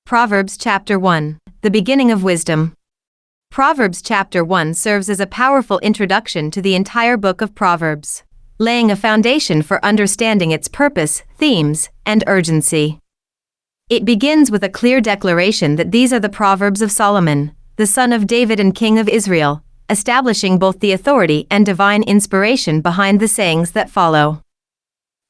Proverbs chapter 1, the beginning of wisdom. Proverbs chapter 1 serves as a powerful introduction to the entire book of Proverbs, laying a foundation for understanding its purpose, themes, and urgency. It begins with a clear declaration that these are the Proverbs of Solomon, the son of David and king of Israel, establishing both the authority and divine inspiration behind the sayings that follow.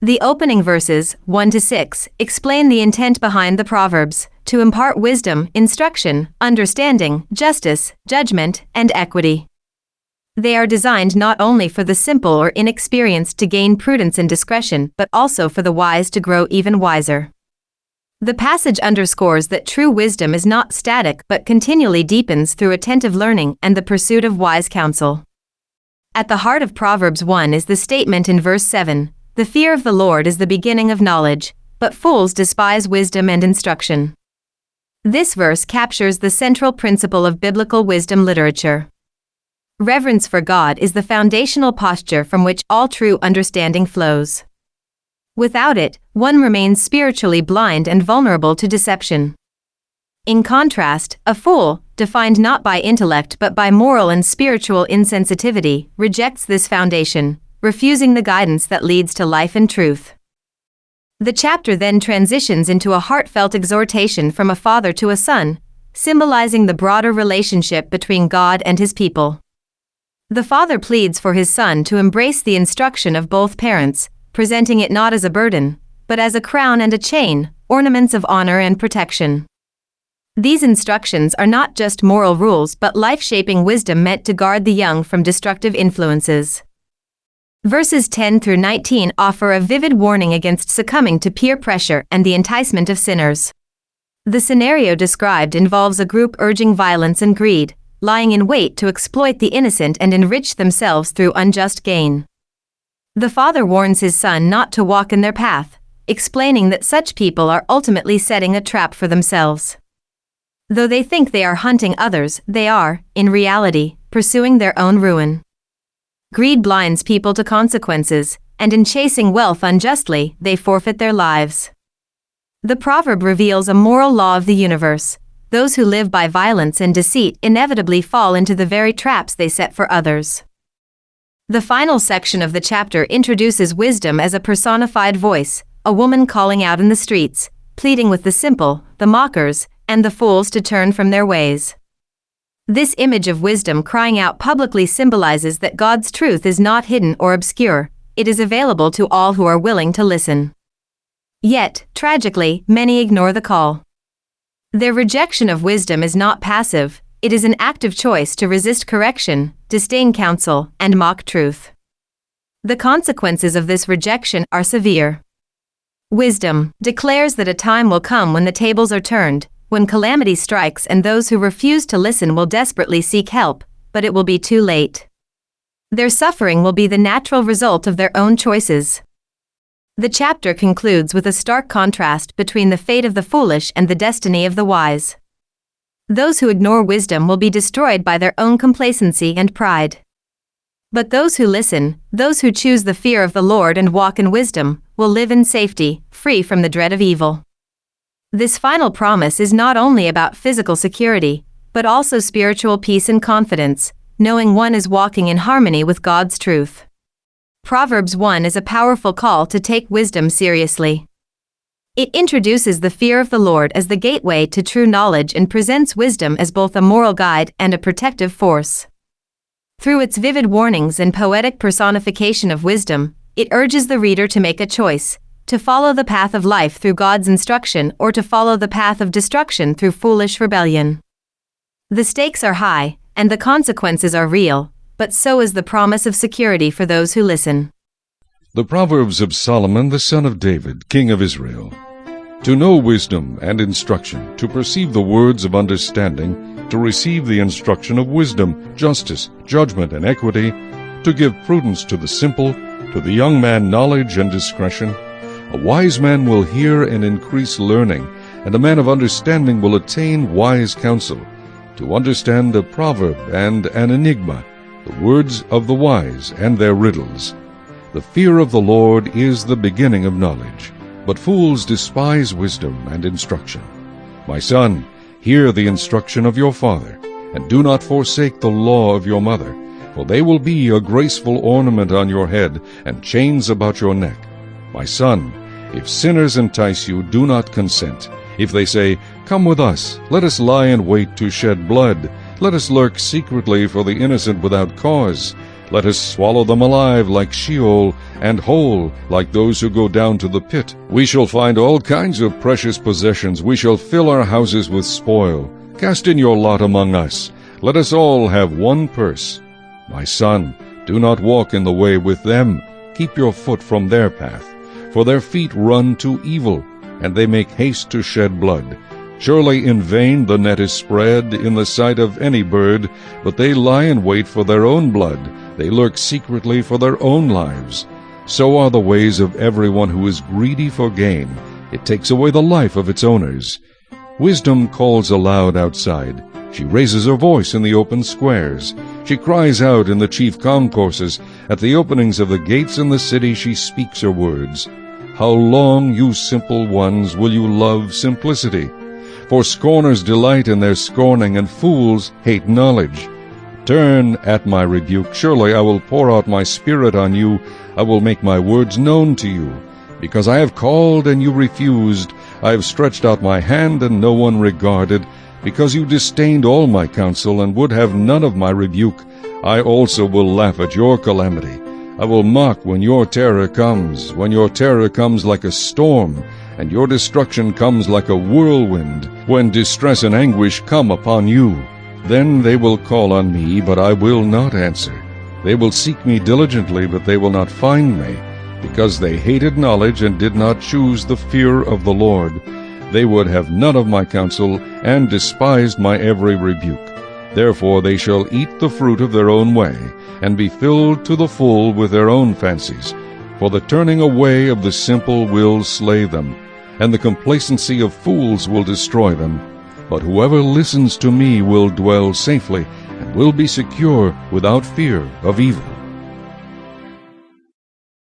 The opening verses, 1-6, explain the intent behind the Proverbs, to impart wisdom, instruction, understanding, justice, judgment, and equity. They are designed not only for the simple or inexperienced to gain prudence and discretion, but also for the wise to grow even wiser. The passage underscores that true wisdom is not static but continually deepens through attentive learning and the pursuit of wise counsel. At the heart of Proverbs 1 is the statement in verse 7, "The fear of the Lord is the beginning of knowledge, but fools despise wisdom and instruction." This verse captures the central principle of biblical wisdom literature. Reverence for God is the foundational posture from which all true understanding flows. Without it, one remains spiritually blind and vulnerable to deception. In contrast, a fool, defined not by intellect but by moral and spiritual insensitivity, rejects this foundation, refusing the guidance that leads to life and truth. The chapter then transitions into a heartfelt exhortation from a father to a son, symbolizing the broader relationship between God and his people. The father pleads for his son to embrace the instruction of both parents, presenting it not as a burden, but as a crown and a chain, ornaments of honor and protection. These instructions are not just moral rules but life-shaping wisdom meant to guard the young from destructive influences. Verses 10-19 offer a vivid warning against succumbing to peer pressure and the enticement of sinners. The scenario described involves a group urging violence and greed, lying in wait to exploit the innocent and enrich themselves through unjust gain. The father warns his son not to walk in their path, explaining that such people are ultimately setting a trap for themselves. Though they think they are hunting others, they are, in reality, pursuing their own ruin. Greed blinds people to consequences, and in chasing wealth unjustly, they forfeit their lives. The proverb reveals a moral law of the universe. Those who live by violence and deceit inevitably fall into the very traps they set for others. The final section of the chapter introduces wisdom as a personified voice, a woman calling out in the streets, pleading with the simple, the mockers, and the fools to turn from their ways. This image of wisdom crying out publicly symbolizes that God's truth is not hidden or obscure, it is available to all who are willing to listen. Yet, tragically, many ignore the call. Their rejection of wisdom is not passive, it is an active choice to resist correction, disdain counsel, and mock truth. The consequences of this rejection are severe. Wisdom declares that a time will come when the tables are turned, when calamity strikes and those who refuse to listen will desperately seek help, but it will be too late. Their suffering will be the natural result of their own choices. The chapter concludes with a stark contrast between the fate of the foolish and the destiny of the wise. Those who ignore wisdom will be destroyed by their own complacency and pride. But those who listen, those who choose the fear of the Lord and walk in wisdom, will live in safety, free from the dread of evil. This final promise is not only about physical security, but also spiritual peace and confidence, knowing one is walking in harmony with God's truth. Proverbs 1 is a powerful call to take wisdom seriously. It introduces the fear of the Lord as the gateway to true knowledge and presents wisdom as both a moral guide and a protective force. Through its vivid warnings and poetic personification of wisdom, it urges the reader to make a choice, to follow the path of life through God's instruction or to follow the path of destruction through foolish rebellion. The stakes are high, and the consequences are real, but so is the promise of security for those who listen. The Proverbs of Solomon, the son of David, king of Israel. To know wisdom and instruction, to perceive the words of understanding, to receive the instruction of wisdom, justice, judgment, and equity, to give prudence to the simple, to the young man knowledge and discretion. A wise man will hear and increase learning, and a man of understanding will attain wise counsel. To understand a proverb and an enigma, the words of the wise and their riddles. The fear of the Lord is the beginning of knowledge, but fools despise wisdom and instruction. My son, hear the instruction of your father, and do not forsake the law of your mother, for they will be a graceful ornament on your head and chains about your neck. My son, if sinners entice you, do not consent. If they say, Come with us, let us lie in wait to shed blood, let us lurk secretly for the innocent without cause. Let us swallow them alive like Sheol, and whole like those who go down to the pit. We shall find all kinds of precious possessions. We shall fill our houses with spoil. Cast in your lot among us. Let us all have one purse. My son, do not walk in the way with them. Keep your foot from their path. For their feet run to evil, and they make haste to shed blood. Surely in vain the net is spread in the sight of any bird, but they lie in wait for their own blood. They lurk secretly for their own lives. So are the ways of everyone who is greedy for gain. It takes away the life of its owners. Wisdom calls aloud outside. She raises her voice in the open squares. She cries out in the chief concourses. At the openings of the gates in the city she speaks her words. How long, you simple ones, will you love simplicity? For scorners delight in their scorning, and fools hate knowledge. Turn at my rebuke. Surely I will pour out my spirit on you. I will make my words known to you. Because I have called and you refused, I have stretched out my hand and no one regarded. Because you disdained all my counsel and would have none of my rebuke, I also will laugh at your calamity. I will mock when your terror comes like a storm, and your destruction comes like a whirlwind, when distress and anguish come upon you. Then they will call on me, but I will not answer. They will seek me diligently, but they will not find me, because they hated knowledge and did not choose the fear of the Lord. They would have none of my counsel, and despised my every rebuke. Therefore they shall eat the fruit of their own way, and be filled to the full with their own fancies. For the turning away of the simple will slay them, and the complacency of fools will destroy them. But whoever listens to me will dwell safely, and will be secure without fear of evil.